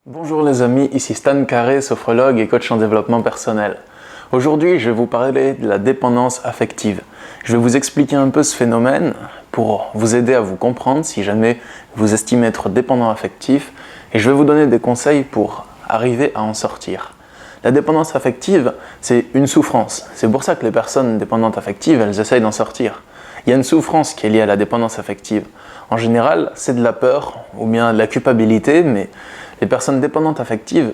Bonjour les amis, ici Stan Carré, sophrologue et coach en développement personnel. Aujourd'hui, je vais vous parler de la dépendance affective. Je vais vous expliquer un peu ce phénomène pour vous aider à vous comprendre si jamais vous estimez être dépendant affectif, et je vais vous donner des conseils pour arriver à en sortir. La dépendance affective, c'est une souffrance. C'est pour ça que les personnes dépendantes affectives, elles essayent d'en sortir. Il y a une souffrance qui est liée à la dépendance affective. En général, c'est de la peur ou bien de la culpabilité, mais les personnes dépendantes affectives,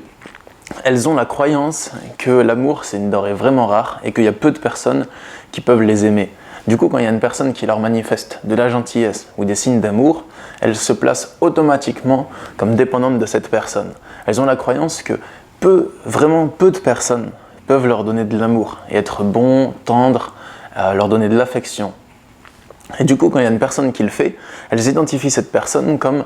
elles ont la croyance que l'amour, c'est une denrée vraiment rare et qu'il y a peu de personnes qui peuvent les aimer. Du coup, quand il y a une personne qui leur manifeste de la gentillesse ou des signes d'amour, elles se placent automatiquement comme dépendantes de cette personne. Elles ont la croyance que vraiment peu de personnes peuvent leur donner de l'amour et être bon, tendre, leur donner de l'affection. Et du coup, quand il y a une personne qui le fait, elles identifient cette personne comme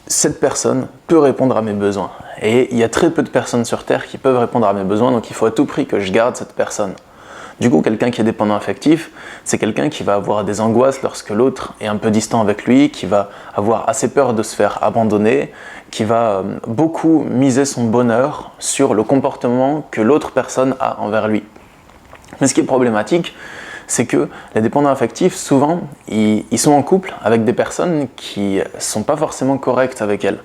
cette personne peut répondre à mes besoins. Et il y a très peu de personnes sur Terre qui peuvent répondre à mes besoins, donc il faut à tout prix que je garde cette personne. Du coup, quelqu'un qui est dépendant affectif, c'est quelqu'un qui va avoir des angoisses lorsque l'autre est un peu distant avec lui, qui va avoir assez peur de se faire abandonner, qui va beaucoup miser son bonheur sur le comportement que l'autre personne a envers lui. Mais ce qui est problématique, c'est que les dépendants affectifs, souvent, ils sont en couple avec des personnes qui ne sont pas forcément correctes avec elles.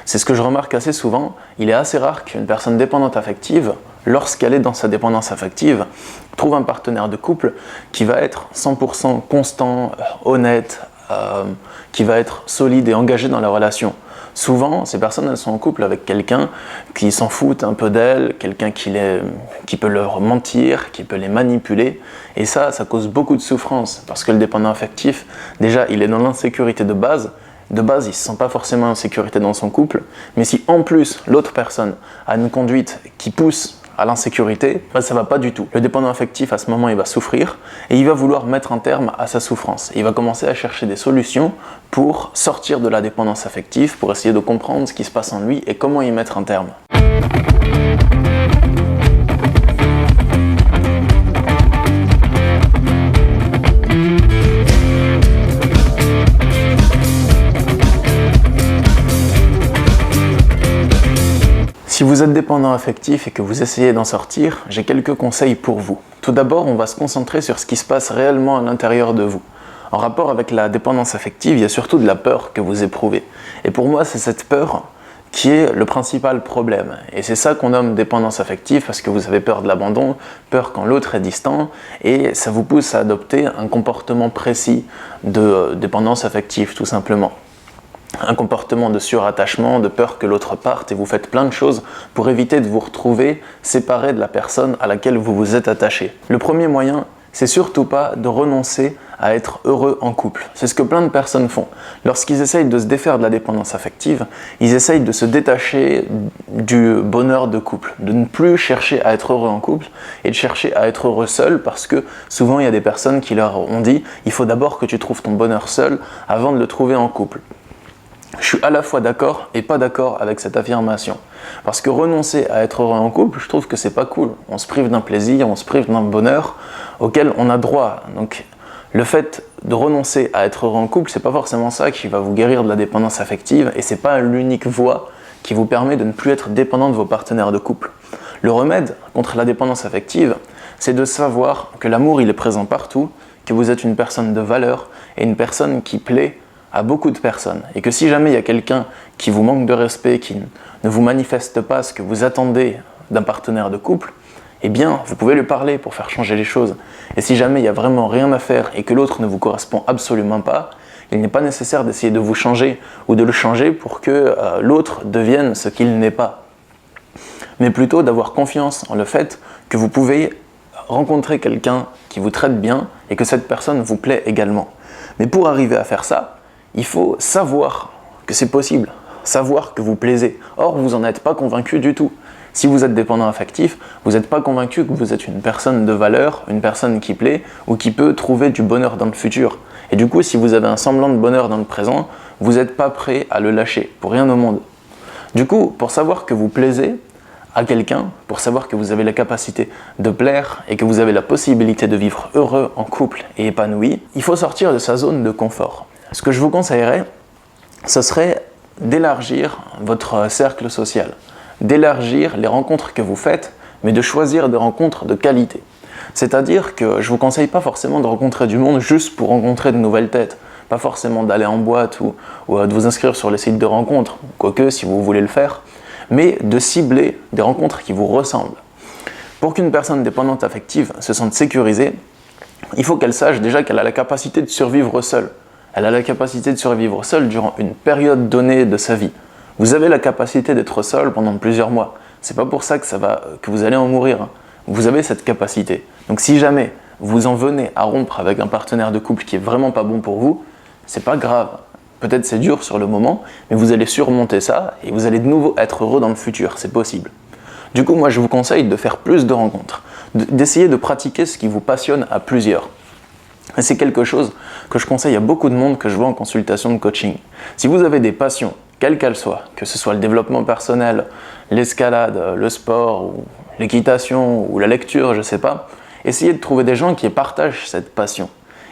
C'est ce que je remarque assez souvent. Il est assez rare qu'une personne dépendante affective, lorsqu'elle est dans sa dépendance affective, trouve un partenaire de couple qui va être 100% constant, honnête, qui va être solide et engagé dans la relation. Souvent, ces personnes, elles sont en couple avec quelqu'un qui s'en fout un peu d'elles, quelqu'un qui peut leur mentir, qui peut les manipuler. Et ça cause beaucoup de souffrance, parce que le dépendant affectif, déjà, il est dans l'insécurité de base. De base, il ne se sent pas forcément en sécurité dans son couple. Mais si en plus, l'autre personne a une conduite qui pousse à l'insécurité, ça ne va pas du tout. Le dépendant affectif, à ce moment, il va souffrir et il va vouloir mettre un terme à sa souffrance. Il va commencer à chercher des solutions pour sortir de la dépendance affective, pour essayer de comprendre ce qui se passe en lui et comment y mettre un terme. Si vous êtes dépendant affectif et que vous essayez d'en sortir, j'ai quelques conseils pour vous. Tout d'abord, on va se concentrer sur ce qui se passe réellement à l'intérieur de vous. En rapport avec la dépendance affective, il y a surtout de la peur que vous éprouvez. Et pour moi, c'est cette peur qui est le principal problème. Et c'est ça qu'on nomme dépendance affective, parce que vous avez peur de l'abandon, peur quand l'autre est distant, et ça vous pousse à adopter un comportement précis de dépendance affective, tout simplement. Un comportement de surattachement, de peur que l'autre parte, et vous faites plein de choses pour éviter de vous retrouver séparé de la personne à laquelle vous vous êtes attaché. Le premier moyen, c'est surtout pas de renoncer à être heureux en couple. C'est ce que plein de personnes font. Lorsqu'ils essayent de se défaire de la dépendance affective, ils essayent de se détacher du bonheur de couple, de ne plus chercher à être heureux en couple et de chercher à être heureux seul, parce que souvent il y a des personnes qui leur ont dit « il faut d'abord que tu trouves ton bonheur seul avant de le trouver en couple ». Je suis à la fois d'accord et pas d'accord avec cette affirmation. Parce que renoncer à être heureux en couple, je trouve que c'est pas cool. On se prive d'un plaisir, on se prive d'un bonheur auquel on a droit. Donc le fait de renoncer à être heureux en couple, c'est pas forcément ça qui va vous guérir de la dépendance affective, et c'est pas l'unique voie qui vous permet de ne plus être dépendant de vos partenaires de couple. Le remède contre la dépendance affective, c'est de savoir que l'amour il est présent partout, que vous êtes une personne de valeur et une personne qui plaît à beaucoup de personnes, et que si jamais il y a quelqu'un qui vous manque de respect, qui ne vous manifeste pas ce que vous attendez d'un partenaire de couple, eh bien vous pouvez lui parler pour faire changer les choses. Et si jamais il n'y a vraiment rien à faire et que l'autre ne vous correspond absolument pas, il n'est pas nécessaire d'essayer de vous changer ou de le changer pour que l'autre devienne ce qu'il n'est pas, mais plutôt d'avoir confiance en le fait que vous pouvez rencontrer quelqu'un qui vous traite bien et que cette personne vous plaît également. Mais pour arriver à faire ça, il faut savoir que c'est possible, savoir que vous plaisez. Or, vous n'en êtes pas convaincu du tout. Si vous êtes dépendant affectif, vous n'êtes pas convaincu que vous êtes une personne de valeur, une personne qui plaît ou qui peut trouver du bonheur dans le futur. Et du coup, si vous avez un semblant de bonheur dans le présent, vous n'êtes pas prêt à le lâcher, pour rien au monde. Du coup, pour savoir que vous plaisez à quelqu'un, pour savoir que vous avez la capacité de plaire et que vous avez la possibilité de vivre heureux en couple et épanoui, il faut sortir de sa zone de confort. Ce que je vous conseillerais, ce serait d'élargir votre cercle social, d'élargir les rencontres que vous faites, mais de choisir des rencontres de qualité. C'est-à-dire que je ne vous conseille pas forcément de rencontrer du monde juste pour rencontrer de nouvelles têtes, pas forcément d'aller en boîte ou de vous inscrire sur les sites de rencontres, quoique si vous voulez le faire, mais de cibler des rencontres qui vous ressemblent. Pour qu'une personne dépendante affective se sente sécurisée, il faut qu'elle sache déjà qu'elle a la capacité de survivre seule. Elle a la capacité de survivre seule durant une période donnée de sa vie. Vous avez la capacité d'être seul pendant plusieurs mois. C'est pas pour ça que vous allez en mourir. Vous avez cette capacité. Donc si jamais vous en venez à rompre avec un partenaire de couple qui est vraiment pas bon pour vous, c'est pas grave. Peut-être c'est dur sur le moment, mais vous allez surmonter ça et vous allez de nouveau être heureux dans le futur. C'est possible. Du coup, moi je vous conseille de faire plus de rencontres, d'essayer de pratiquer ce qui vous passionne à plusieurs. Et c'est quelque chose que je conseille à beaucoup de monde que je vois en consultation de coaching. Si vous avez des passions, quelles qu'elles soient, que ce soit le développement personnel, l'escalade, le sport, ou l'équitation, ou la lecture, je sais pas, essayez de trouver des gens qui partagent cette passion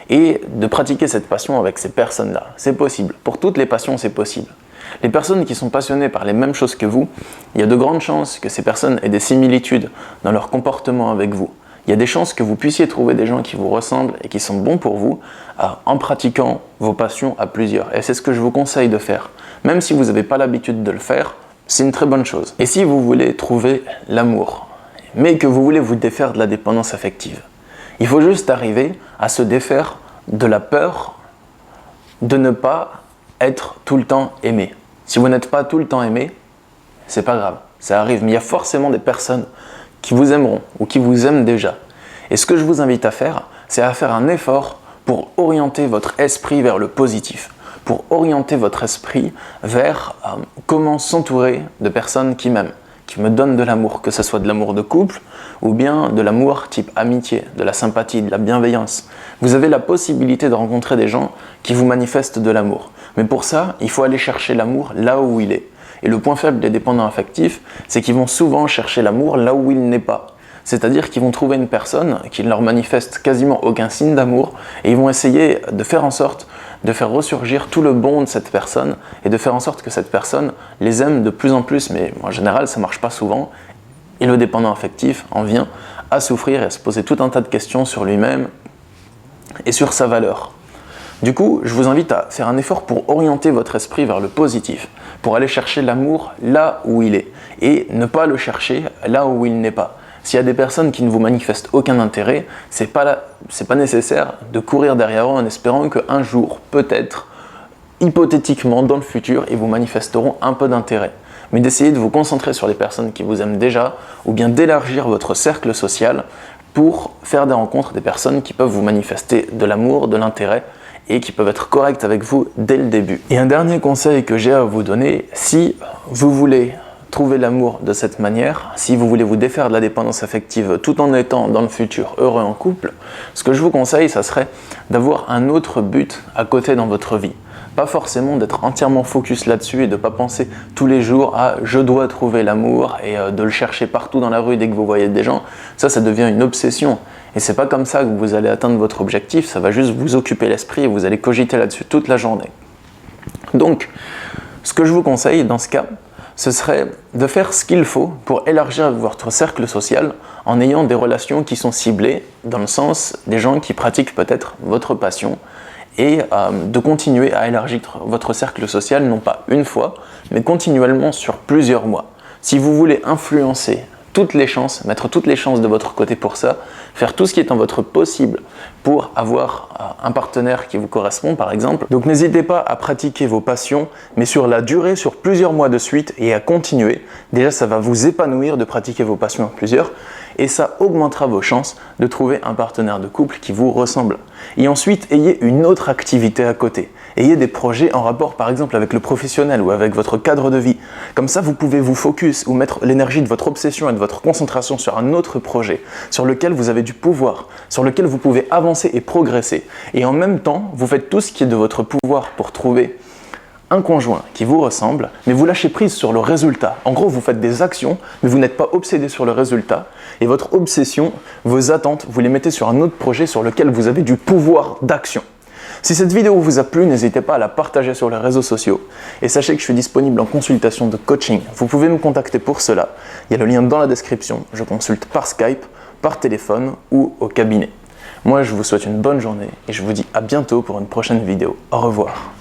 et de pratiquer cette passion avec ces personnes-là. C'est possible. Pour toutes les passions, c'est possible. Les personnes qui sont passionnées par les mêmes choses que vous, il y a de grandes chances que ces personnes aient des similitudes dans leur comportement avec vous. Il y a des chances que vous puissiez trouver des gens qui vous ressemblent et qui sont bons pour vous en pratiquant vos passions à plusieurs. Et c'est ce que je vous conseille de faire. Même si vous n'avez pas l'habitude de le faire, c'est une très bonne chose. Et si vous voulez trouver l'amour, mais que vous voulez vous défaire de la dépendance affective, il faut juste arriver à se défaire de la peur de ne pas être tout le temps aimé. Si vous n'êtes pas tout le temps aimé, c'est pas grave, ça arrive. Mais il y a forcément des personnes qui vous aimeront ou qui vous aiment déjà. Et ce que je vous invite à faire, c'est à faire un effort pour orienter votre esprit vers le positif, pour orienter votre esprit vers comment s'entourer de personnes qui m'aiment, qui me donnent de l'amour, que ce soit de l'amour de couple ou bien de l'amour type amitié, de la sympathie, de la bienveillance. Vous avez la possibilité de rencontrer des gens qui vous manifestent de l'amour. Mais pour ça, il faut aller chercher l'amour là où il est. Et le point faible des dépendants affectifs, c'est qu'ils vont souvent chercher l'amour là où il n'est pas. C'est-à-dire qu'ils vont trouver une personne qui ne leur manifeste quasiment aucun signe d'amour et ils vont essayer de faire en sorte de faire ressurgir tout le bon de cette personne et de faire en sorte que cette personne les aime de plus en plus. Mais en général, ça ne marche pas souvent. Et le dépendant affectif en vient à souffrir et à se poser tout un tas de questions sur lui-même et sur sa valeur. Du coup, je vous invite à faire un effort pour orienter votre esprit vers le positif, pour aller chercher l'amour là où il est, et ne pas le chercher là où il n'est pas. S'il y a des personnes qui ne vous manifestent aucun intérêt, c'est pas nécessaire de courir derrière eux en espérant qu'un jour, peut-être, hypothétiquement, dans le futur, ils vous manifesteront un peu d'intérêt. Mais d'essayer de vous concentrer sur les personnes qui vous aiment déjà, ou bien d'élargir votre cercle social pour faire des rencontres des personnes qui peuvent vous manifester de l'amour, de l'intérêt, et qui peuvent être correctes avec vous dès le début. Et un dernier conseil que j'ai à vous donner, si vous voulez trouver l'amour de cette manière, si vous voulez vous défaire de la dépendance affective tout en étant dans le futur heureux en couple, ce que je vous conseille, ça serait d'avoir un autre but à côté dans votre vie. Pas forcément d'être entièrement focus là-dessus et de ne pas penser tous les jours à « je dois trouver l'amour » et de le chercher partout dans la rue dès que vous voyez des gens. Ça devient une obsession. Et c'est pas comme ça que vous allez atteindre votre objectif, ça va juste vous occuper l'esprit et vous allez cogiter là-dessus toute la journée. Donc, ce que je vous conseille dans ce cas, ce serait de faire ce qu'il faut pour élargir votre cercle social en ayant des relations qui sont ciblées dans le sens des gens qui pratiquent peut-être votre passion et de continuer à élargir votre cercle social non pas une fois, mais continuellement sur plusieurs mois. Si vous voulez influencer toutes les chances, mettre toutes les chances de votre côté pour ça, faire tout ce qui est en votre possible pour avoir un partenaire qui vous correspond par exemple. Donc n'hésitez pas à pratiquer vos passions, mais sur la durée, sur plusieurs mois de suite et à continuer. Déjà ça va vous épanouir de pratiquer vos passions à plusieurs et ça augmentera vos chances de trouver un partenaire de couple qui vous ressemble. Et ensuite, ayez une autre activité à côté. Ayez des projets en rapport par exemple avec le professionnel ou avec votre cadre de vie. Comme ça, vous pouvez vous focus ou mettre l'énergie de votre obsession et de votre concentration sur un autre projet, sur lequel vous avez du pouvoir, sur lequel vous pouvez avancer et progresser. Et en même temps, vous faites tout ce qui est de votre pouvoir pour trouver un conjoint qui vous ressemble, mais vous lâchez prise sur le résultat. En gros, vous faites des actions, mais vous n'êtes pas obsédé sur le résultat. Et votre obsession, vos attentes, vous les mettez sur un autre projet sur lequel vous avez du pouvoir d'action. Si cette vidéo vous a plu, n'hésitez pas à la partager sur les réseaux sociaux. Et sachez que je suis disponible en consultation de coaching. Vous pouvez me contacter pour cela. Il y a le lien dans la description. Je consulte par Skype, par téléphone ou au cabinet. Moi, je vous souhaite une bonne journée et je vous dis à bientôt pour une prochaine vidéo. Au revoir.